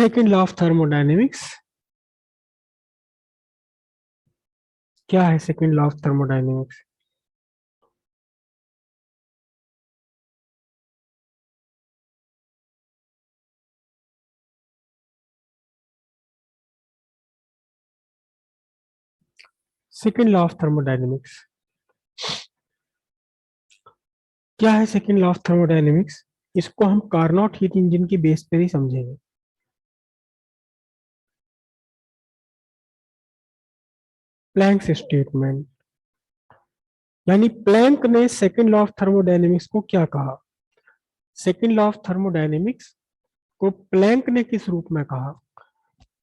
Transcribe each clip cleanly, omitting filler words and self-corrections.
Second law of thermodynamics क्या है? Second law of thermodynamics second law of thermodynamics क्या है? सेकेंड लॉ ऑफ थर्मोडायनेमिक्स इसको हम कार्नोट हीट इंजन की बेस पर ही समझेंगे। प्लैंक्स स्टेटमेंट, यानी प्लैंक ने सेकेंड लॉ ऑफ थर्मोडायनेमिक्स को क्या कहा? सेकेंड लॉ ऑफ थर्मोडायनेमिक्स को प्लैंक ने किस रूप में कहा?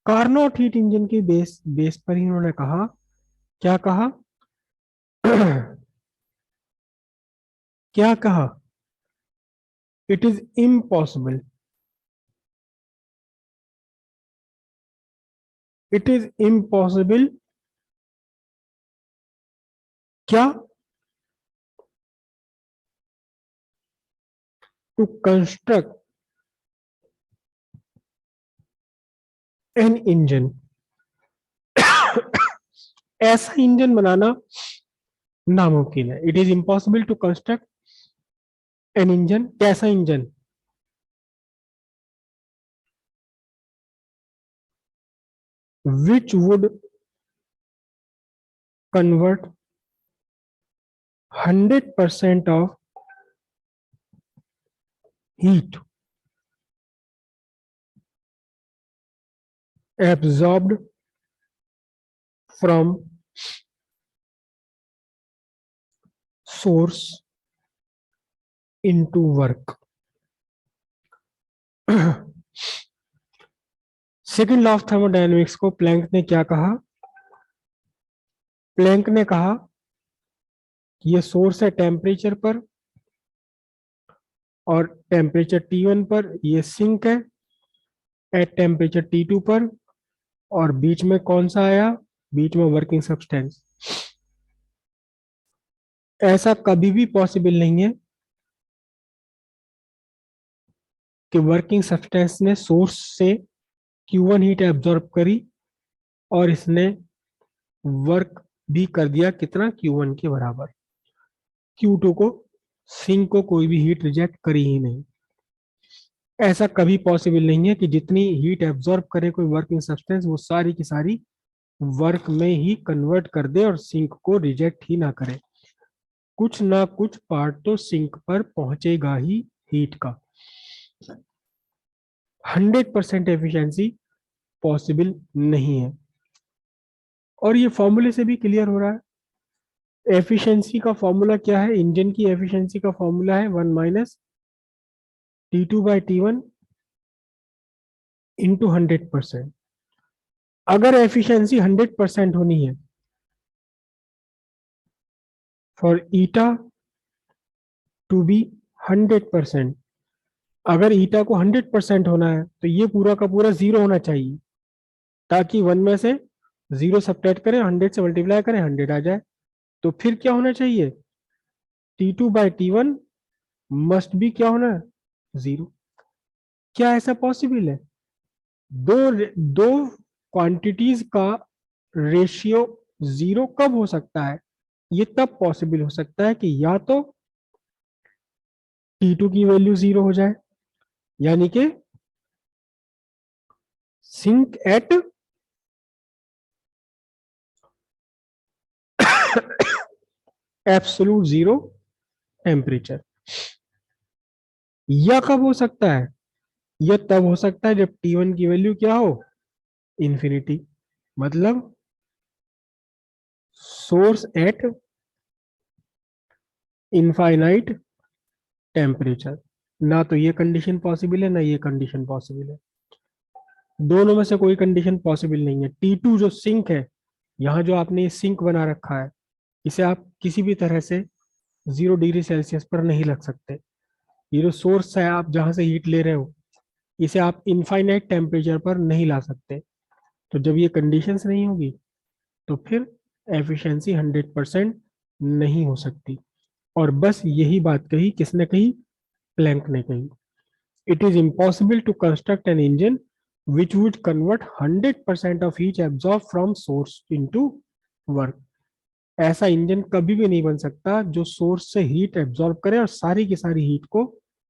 कार्नोट हीट इंजन की बेस बेस पर ही उन्होंने कहा। क्या कहा? क्या कहा? It is impossible, it is impossible क्या? टू कंस्ट्रक्ट एन इंजन, ऐसा इंजन बनाना नामुमकिन है। It is impossible to construct an engine, कैसा engine? Which would convert 100% of heat absorbed from source into work। Second law of thermodynamics को Planck ने क्या कहा? प्लैंक ने कहा कि ये सोर्स है टेम्परेचर पर, और टेम्परेचर T1 पर ये सिंक है एट टेम्परेचर T2 पर, और बीच में कौन सा आया? बीच में वर्किंग सब्सटेंस। ऐसा कभी भी पॉसिबल नहीं है कि वर्किंग सब्सटेंस ने सोर्स से Q1 हीट एब्जॉर्ब करी और इसने वर्क भी कर दिया कितना? Q1 के बराबर। Q2 को, सिंक को कोई भी हीट रिजेक्ट करी ही नहीं। ऐसा कभी पॉसिबल नहीं है कि जितनी हीट एब्जॉर्ब करे कोई वर्किंग सब्सटेंस वो सारी की सारी वर्क में ही कन्वर्ट कर दे और सिंक को रिजेक्ट ही ना करे। कुछ ना कुछ पार्ट तो सिंक पर पहुंचेगा ही हीट का। 100% एफिशिएंसी पॉसिबल नहीं है, और ये फॉर्मूले से भी क्लियर हो रहा है। एफिशिएंसी का फॉर्मूला क्या है? इंजन की एफिशिएंसी का फॉर्मूला है 1 माइनस T2/T1 इंटू 100%। अगर एफिशिएंसी 100% होनी है फॉर ईटा टू बी 100%, अगर ईटा को 100% होना है तो ये पूरा का पूरा जीरो होना चाहिए, ताकि 1 में से जीरो सब्ट्रैक्ट करें, 100 से मल्टीप्लाई करें, 100 आ जाए। तो फिर क्या होना चाहिए? T2/T1 मस्ट भी क्या होना है? जीरो। क्या ऐसा पॉसिबल है? दो दो क्वांटिटीज का रेशियो जीरो कब हो सकता है? ये तब पॉसिबल हो सकता है कि या तो T2 की वैल्यू जीरो हो जाए, यानी कि sink at absolute zero temperature. या कब हो सकता है? यह तब हो सकता है जब T1 की वैल्यू क्या हो? इंफिनिटी। मतलब सोर्स एट इनफाइनाइट टेम्परेचर। ना तो ये कंडीशन पॉसिबल है, ना ये कंडीशन पॉसिबल है। दोनों में से कोई कंडीशन पॉसिबल नहीं है। T2 जो सिंक है, यहाँ जो आपने ये सिंक बना रखा है, इसे आप किसी भी तरह से 0 डिग्री सेल्सियस पर नहीं रख सकते। ये जो सोर्स है आप जहां से हीट ले रहे हो, इसे आप इनफाइनाइट टेम्परेचर पर नहीं ला सकते। तो जब ये कंडीशंस नहीं होगी तो फिर एफिशिएंसी 100% नहीं हो सकती। और बस यही बात कही किसने कही? प्लैंक ने कही। It is impossible to construct an engine which would convert 100% of heat absorbed from source into work. ऐसा इंजन कभी भी नहीं बन सकता जो सोर्स से हीट एब्जॉर्ब करे और सारी की सारी हीट को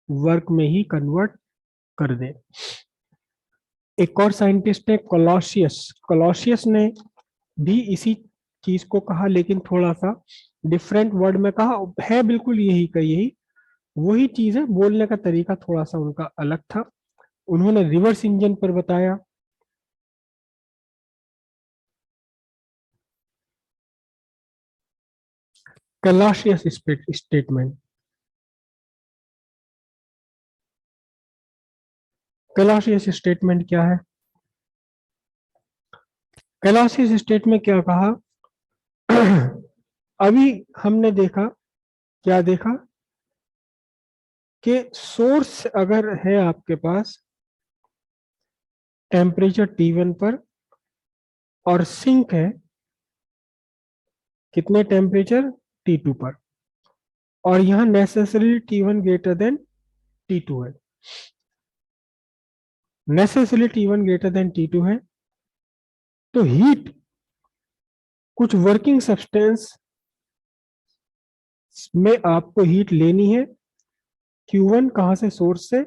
वर्क में ही कन्वर्ट कर दे। एक और साइंटिस्ट है कोलोसियस। कोलोसियस ने भी इसी चीज को कहा, लेकिन थोड़ा सा डिफरेंट वर्ड में कहा, है बिल्कुल यही का यही वही चीज है, बोलने का तरीका थोड़ा सा उनका अलग था। उन्होंने रिवर्स इंजन पर बताया। कोलोसियस स्टेटमेंट। कोलोसियस स्टेटमेंट क्या है? कोलोसियस स्टेटमेंट क्या कहा? अभी हमने देखा, क्या देखा कि सोर्स अगर है आपके पास टेम्परेचर T1 पर और सिंक है कितने टेम्परेचर T2 पर, और यहां necessary T1 greater than T2 है, necessary T1 greater than T2 है, तो हीट कुछ वर्किंग सब्सटेंस में आपको हीट लेनी है। Q1 कहां से? सोर्स से।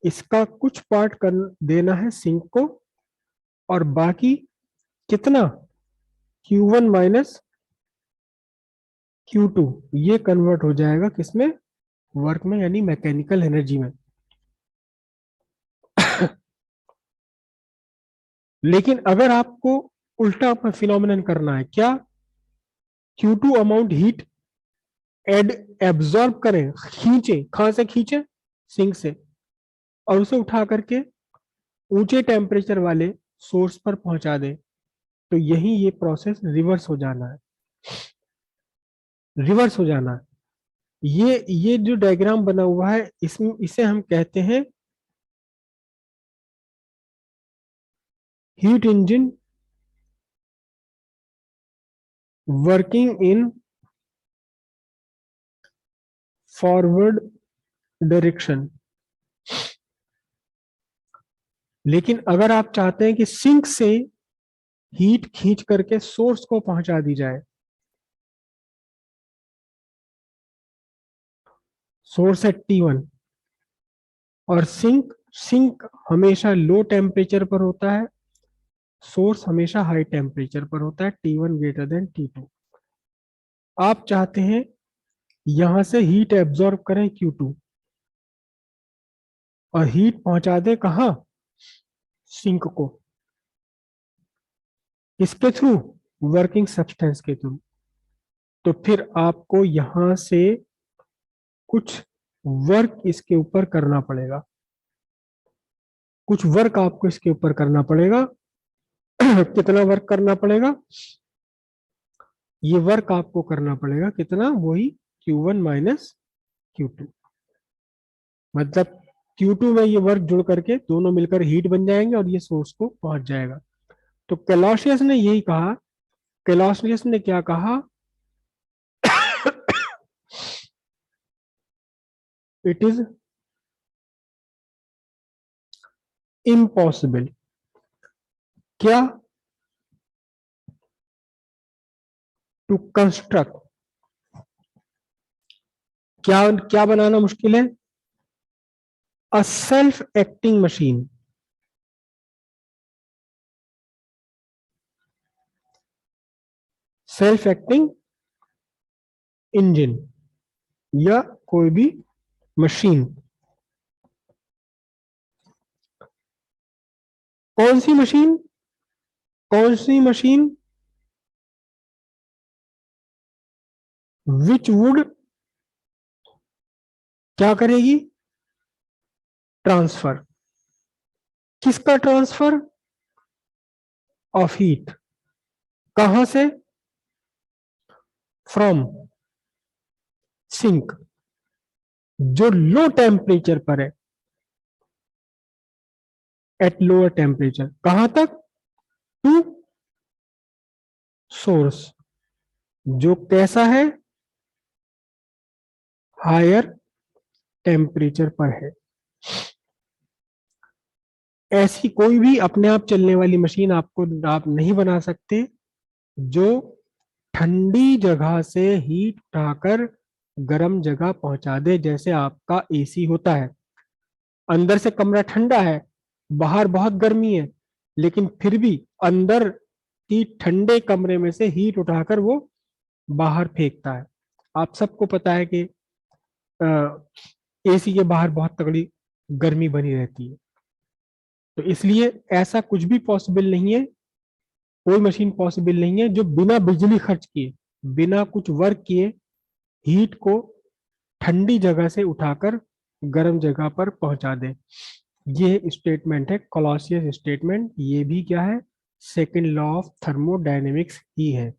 इसका कुछ पार्ट कर देना है सिंक को, और बाकी कितना? Q1 माइनस Q2 ये कन्वर्ट हो जाएगा किसमें? वर्क में, यानी मैकेनिकल एनर्जी में। लेकिन अगर आपको उल्टा फिनोमिनन करना है, क्या? Q2 अमाउंट हीट एब्जॉर्ब करें, खींचे, कहां से खींचे? सिंक से, और उसे उठा करके ऊंचे टेम्परेचर वाले सोर्स पर पहुंचा दे, तो यही ये प्रोसेस रिवर्स हो जाना है। रिवर्स हो जाना है। ये जो डायग्राम बना हुआ है, इसमें इसे हम कहते हैं heat engine working in forward direction. लेकिन अगर आप चाहते हैं कि सिंक से हीट खींच करके सोर्स को पहुंचा दी जाए, सोर्स है T1 और सिंक सिंक हमेशा लो टेम्परेचर पर होता है, सोर्स हमेशा हाई टेम्परेचर पर होता है, T1 ग्रेटर देन T2। आप चाहते हैं यहां से हीट एब्जॉर्ब करें Q2 और हीट पहुंचा दे कहां? सिंक को। किसके थ्रू? वर्किंग सब्सटेंस के थ्रू। तो फिर आपको यहां से कुछ वर्क इसके ऊपर करना पड़ेगा, कुछ वर्क आपको इसके ऊपर करना पड़ेगा। कितना वर्क करना पड़ेगा? ये वर्क आपको करना पड़ेगा कितना? वही Q1 माइनस Q2। मतलब Q2 में ये वर्क जुड़ करके दोनों मिलकर हीट बन जाएंगे और ये सोर्स को पहुंच जाएगा। तो कैलोसियस ने यही कहा। कैलोसियस ने क्या कहा? It is impossible. क्या? To construct. क्या क्या बनाना मुश्किल है? A self acting machine. Self acting engine या कोई भी मशीन। कौन सी मशीन? कौन सी मशीन? विच वुड क्या करेगी? ट्रांसफर। किसका ट्रांसफर? Of heat. कहां से? फ्रॉम सिंक, जो लो टेम्परेचर पर है, एट लोअर टेम्परेचर, कहां तक? टू सोर्स, जो कैसा है? हायर टेम्परेचर पर है। ऐसी कोई भी अपने आप चलने वाली मशीन आप नहीं बना सकते जो ठंडी जगह से हीट उठाकर गर्म जगह पहुंचा दे। जैसे आपका एसी होता है, अंदर से कमरा ठंडा है, बाहर बहुत गर्मी है, लेकिन फिर भी अंदर की ठंडे कमरे में से हीट उठाकर वो बाहर फेंकता है। आप सबको पता है कि एसी के बाहर बहुत तगड़ी गर्मी बनी रहती है। तो इसलिए ऐसा कुछ भी पॉसिबल नहीं है, कोई मशीन पॉसिबल नहीं है जो बिना बिजली खर्च किए, बिना कुछ वर्क किए हीट को ठंडी जगह से उठाकर गर्म जगह पर पहुंचा दे। ये स्टेटमेंट है कोलोसियस स्टेटमेंट। ये भी क्या है, सेकंड लॉ ऑफ थर्मोडायनेमिक्स ही है।